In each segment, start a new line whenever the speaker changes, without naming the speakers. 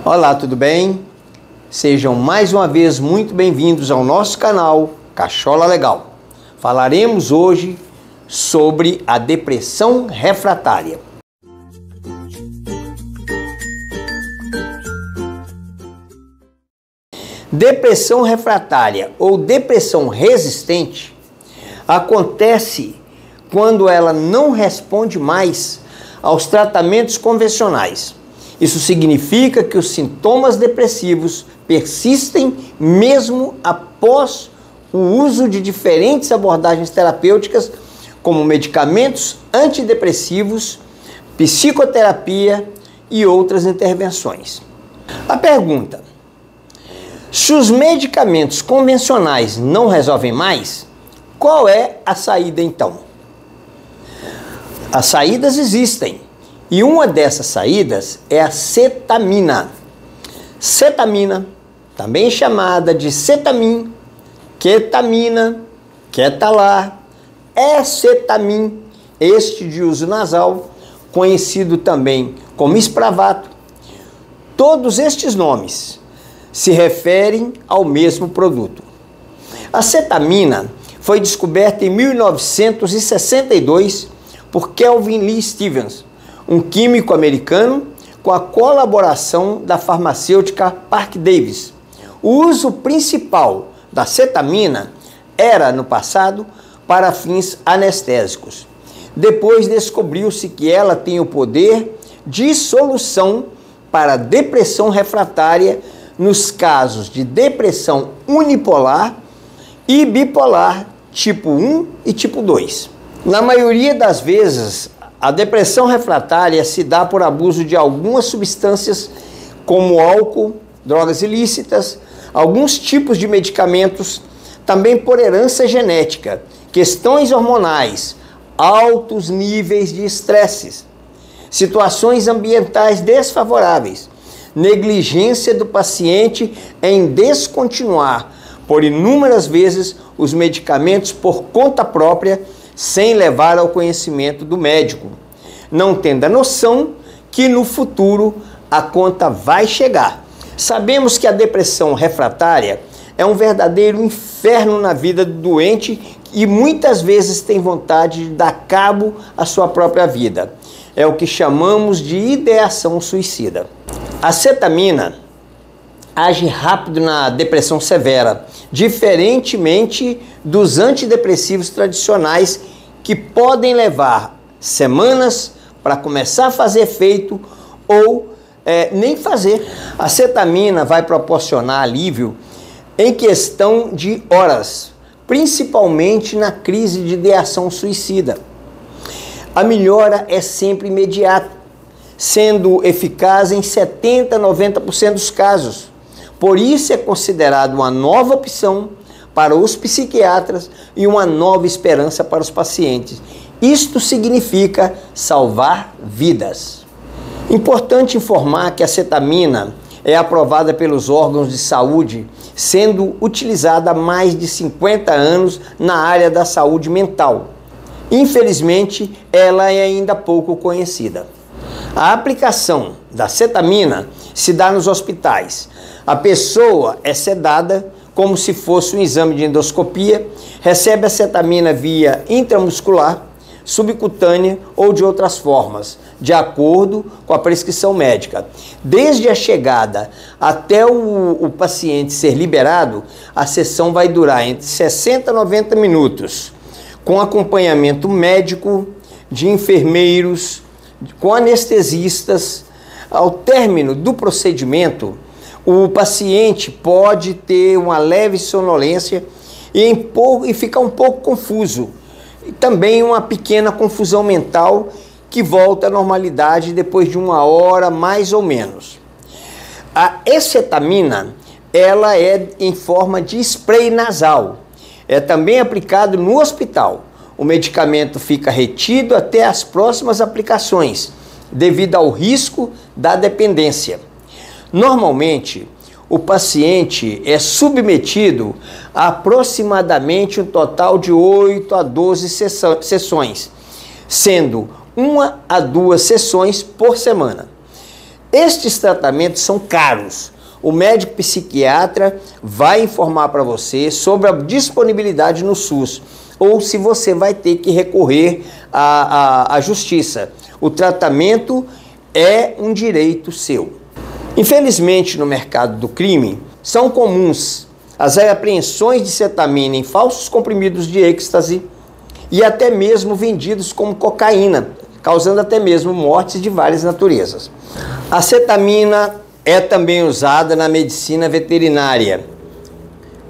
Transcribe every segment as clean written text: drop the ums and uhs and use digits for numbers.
Olá, tudo bem? Sejam mais uma vez muito bem-vindos ao nosso canal Cachola Legal. Falaremos hoje sobre a depressão refratária. Depressão refratária ou depressão resistente acontece quando ela não responde mais aos tratamentos convencionais. Isso significa que os sintomas depressivos persistem mesmo após o uso de diferentes abordagens terapêuticas, como medicamentos antidepressivos, psicoterapia e outras intervenções. A pergunta: se os medicamentos convencionais não resolvem mais, qual é a saída então? As saídas existem. E uma dessas saídas é a cetamina. Cetamina, também chamada de cetamin, ketamina, ketalar, escetamin, este de uso nasal, conhecido também como Spravato. Todos estes nomes se referem ao mesmo produto. A cetamina foi descoberta em 1962 por Kelvin Lee Stevens, um químico americano, com a colaboração da farmacêutica Parke-Davis. O uso principal da cetamina era, no passado, para fins anestésicos. Depois descobriu-se que ela tem o poder de solução para depressão refratária nos casos de depressão unipolar e bipolar tipo 1 e tipo 2. Na maioria das vezes, a depressão refratária se dá por abuso de algumas substâncias como álcool, drogas ilícitas, alguns tipos de medicamentos, também por herança genética, questões hormonais, altos níveis de estresses, situações ambientais desfavoráveis, negligência do paciente em descontinuar por inúmeras vezes os medicamentos por conta própria, sem levar ao conhecimento do médico, não tendo a noção que no futuro a conta vai chegar. Sabemos que a depressão refratária é um verdadeiro inferno na vida do doente e muitas vezes tem vontade de dar cabo à sua própria vida. É o que chamamos de ideação suicida. A cetamina age rápido na depressão severa, diferentemente dos antidepressivos tradicionais que podem levar semanas para começar a fazer efeito ou nem fazer. A cetamina vai proporcionar alívio em questão de horas, principalmente na crise de ideação suicida. A melhora é sempre imediata, sendo eficaz em 70% a 90% dos casos. Por isso é considerado uma nova opção para os psiquiatras e uma nova esperança para os pacientes. Isto significa salvar vidas. Importante informar que a cetamina é aprovada pelos órgãos de saúde, sendo utilizada há mais de 50 anos na área da saúde mental. Infelizmente, ela é ainda pouco conhecida. A aplicação da cetamina se dá nos hospitais. A pessoa é sedada como se fosse um exame de endoscopia, recebe a cetamina via intramuscular, subcutânea ou de outras formas, de acordo com a prescrição médica. Desde a chegada até o paciente ser liberado, a sessão vai durar entre 60 a 90 minutos, com acompanhamento médico, de enfermeiros, com anestesistas. Ao término do procedimento, o paciente pode ter uma leve sonolência e ficar um pouco confuso. E também uma pequena confusão mental que volta à normalidade depois de 1 hora, mais ou menos. A escetamina, ela é em forma de spray nasal. É também aplicado no hospital. O medicamento fica retido até as próximas aplicações, devido ao risco da dependência. Normalmente, o paciente é submetido a aproximadamente um total de 8 a 12 sessões, sendo 1 a 2 sessões por semana. Estes tratamentos são caros. O médico psiquiatra vai informar para você sobre a disponibilidade no SUS ou se você vai ter que recorrer à justiça. O tratamento é um direito seu. Infelizmente, no mercado do crime, são comuns as apreensões de cetamina em falsos comprimidos de êxtase e até mesmo vendidos como cocaína, causando até mesmo mortes de várias naturezas. A cetamina é também usada na medicina veterinária,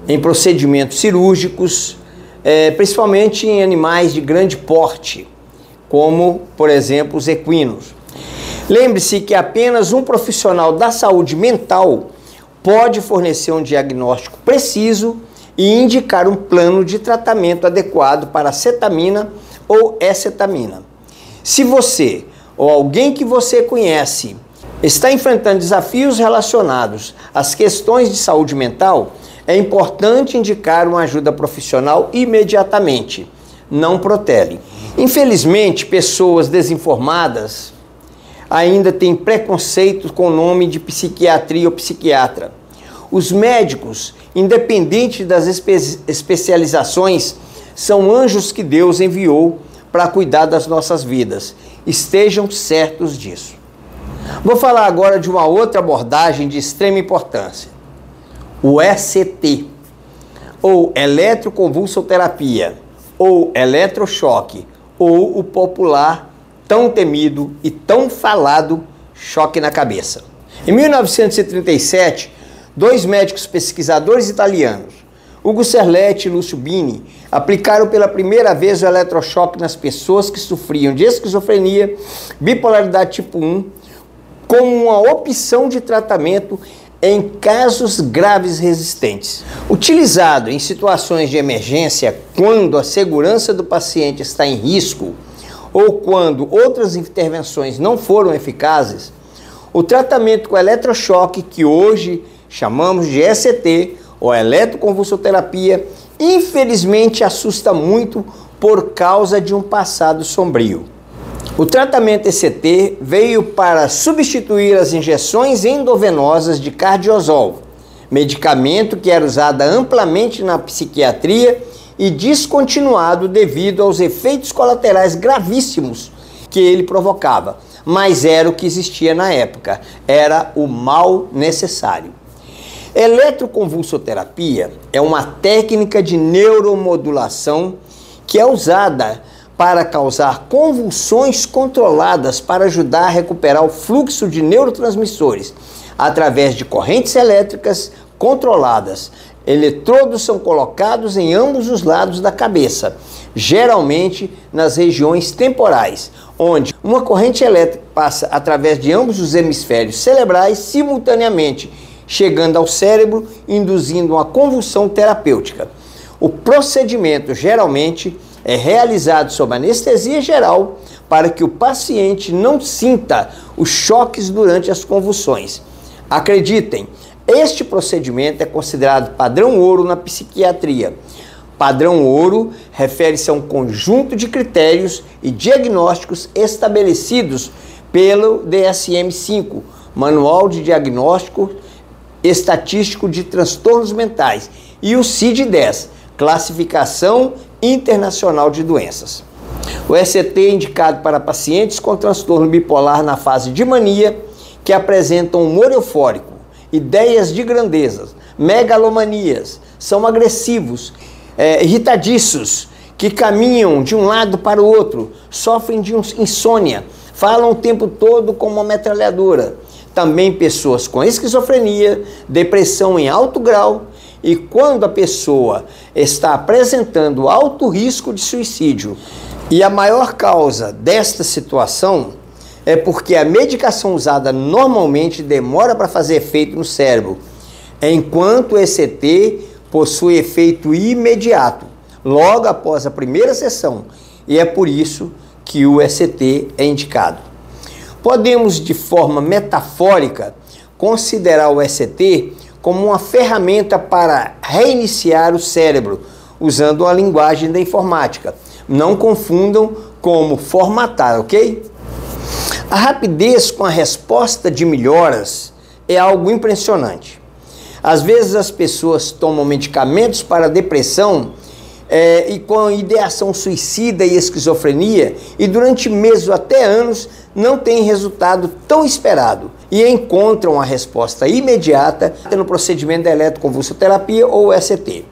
em procedimentos cirúrgicos, principalmente em animais de grande porte, como, por exemplo, os equinos. Lembre-se que apenas um profissional da saúde mental pode fornecer um diagnóstico preciso e indicar um plano de tratamento adequado para a cetamina ou escetamina. Se você ou alguém que você conhece está enfrentando desafios relacionados às questões de saúde mental, é importante indicar uma ajuda profissional imediatamente. Não protele. Infelizmente, pessoas desinformadas ainda têm preconceito com o nome de psiquiatria ou psiquiatra. Os médicos, independente das especializações, são anjos que Deus enviou para cuidar das nossas vidas. Estejam certos disso. Vou falar agora de uma outra abordagem de extrema importância. O ECT, ou eletroconvulsoterapia, ou eletrochoque, ou o popular, tão temido e tão falado choque na cabeça. Em 1937, dois médicos pesquisadores italianos, Ugo Serletti e Lúcio Bini, aplicaram pela primeira vez o eletrochoque nas pessoas que sofriam de esquizofrenia, bipolaridade tipo 1, como uma opção de tratamento em casos graves resistentes. Utilizado em situações de emergência, quando a segurança do paciente está em risco ou quando outras intervenções não foram eficazes, o tratamento com eletrochoque, que hoje chamamos de ECT ou eletroconvulsoterapia, infelizmente assusta muito por causa de um passado sombrio. O tratamento ECT veio para substituir as injeções endovenosas de cardiazol, medicamento que era usado amplamente na psiquiatria e descontinuado devido aos efeitos colaterais gravíssimos que ele provocava, mas era o que existia na época, era o mal necessário. Eletroconvulsoterapia é uma técnica de neuromodulação que é usada para causar convulsões controladas para ajudar a recuperar o fluxo de neurotransmissores através de correntes elétricas controladas. Eletrodos são colocados em ambos os lados da cabeça, geralmente nas regiões temporais, onde uma corrente elétrica passa através de ambos os hemisférios cerebrais simultaneamente, chegando ao cérebro, induzindo uma convulsão terapêutica. O procedimento geralmente é realizado sob anestesia geral para que o paciente não sinta os choques durante as convulsões. Acreditem, este procedimento é considerado padrão ouro na psiquiatria. Padrão ouro refere-se a um conjunto de critérios e diagnósticos estabelecidos pelo DSM-5, Manual de Diagnóstico Estatístico de Transtornos Mentais, e o CID-10, Classificação Internacional de Doenças. O ECT é indicado para pacientes com transtorno bipolar na fase de mania, que apresentam humor eufórico, ideias de grandeza, megalomanias, são agressivos, irritadiços, que caminham de um lado para o outro, sofrem de insônia, falam o tempo todo como uma metralhadora. Também pessoas com esquizofrenia, depressão em alto grau, e quando a pessoa está apresentando alto risco de suicídio. E a maior causa desta situação é porque a medicação usada normalmente demora para fazer efeito no cérebro, enquanto o ECT possui efeito imediato, logo após a primeira sessão, e é por isso que o ECT é indicado. Podemos, de forma metafórica, considerar o ECT como uma ferramenta para reiniciar o cérebro, usando a linguagem da informática. Não confundam como formatar, ok? A rapidez com a resposta de melhoras é algo impressionante. Às vezes as pessoas tomam medicamentos para depressão e com ideação suicida e esquizofrenia e durante meses ou até anos não tem resultado tão esperado e encontram a resposta imediata no procedimento da eletroconvulsoterapia ou ECT.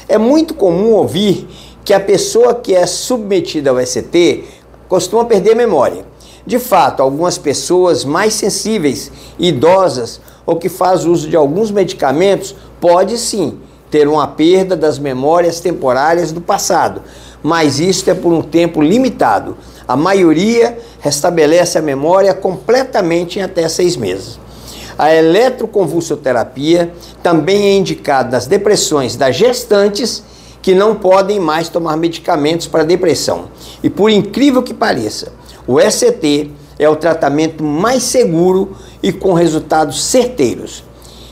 É muito comum ouvir que a pessoa que é submetida ao ECT costuma perder a memória. De fato, algumas pessoas mais sensíveis, idosas ou que fazem uso de alguns medicamentos pode sim ter uma perda das memórias temporárias do passado, mas isso é por um tempo limitado. A maioria restabelece a memória completamente em até 6 meses. A eletroconvulsoterapia também é indicada nas depressões das gestantes que não podem mais tomar medicamentos para depressão. E por incrível que pareça, o ECT é o tratamento mais seguro e com resultados certeiros.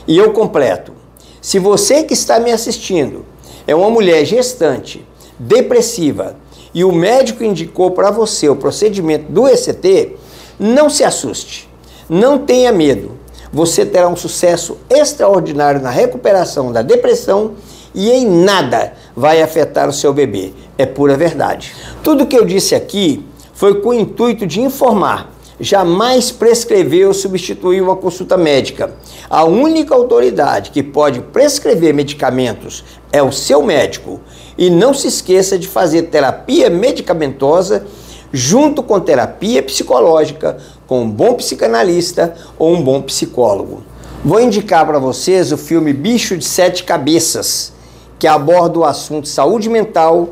E eu completo. Se você que está me assistindo é uma mulher gestante, depressiva, e o médico indicou para você o procedimento do ECT, não se assuste, não tenha medo. Você terá um sucesso extraordinário na recuperação da depressão e em nada vai afetar o seu bebê. É pura verdade. Tudo que eu disse aqui foi com o intuito de informar. Jamais prescrever ou substituir uma consulta médica. A única autoridade que pode prescrever medicamentos é o seu médico. E não se esqueça de fazer terapia medicamentosa junto com terapia psicológica, com um bom psicanalista ou um bom psicólogo. Vou indicar para vocês o filme Bicho de 7 Cabeças, que aborda o assunto saúde mental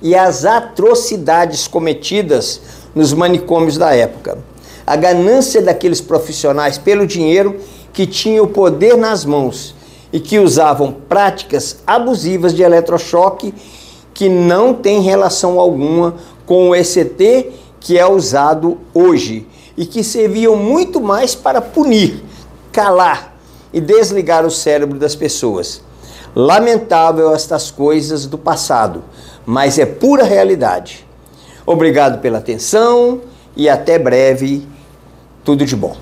e as atrocidades cometidas nos manicômios da época. A ganância daqueles profissionais pelo dinheiro que tinham o poder nas mãos e que usavam práticas abusivas de eletrochoque que não tem relação alguma com o ECT que é usado hoje e que serviam muito mais para punir, calar e desligar o cérebro das pessoas. Lamentável estas coisas do passado, mas é pura realidade. Obrigado pela atenção e até breve. Tudo de bom.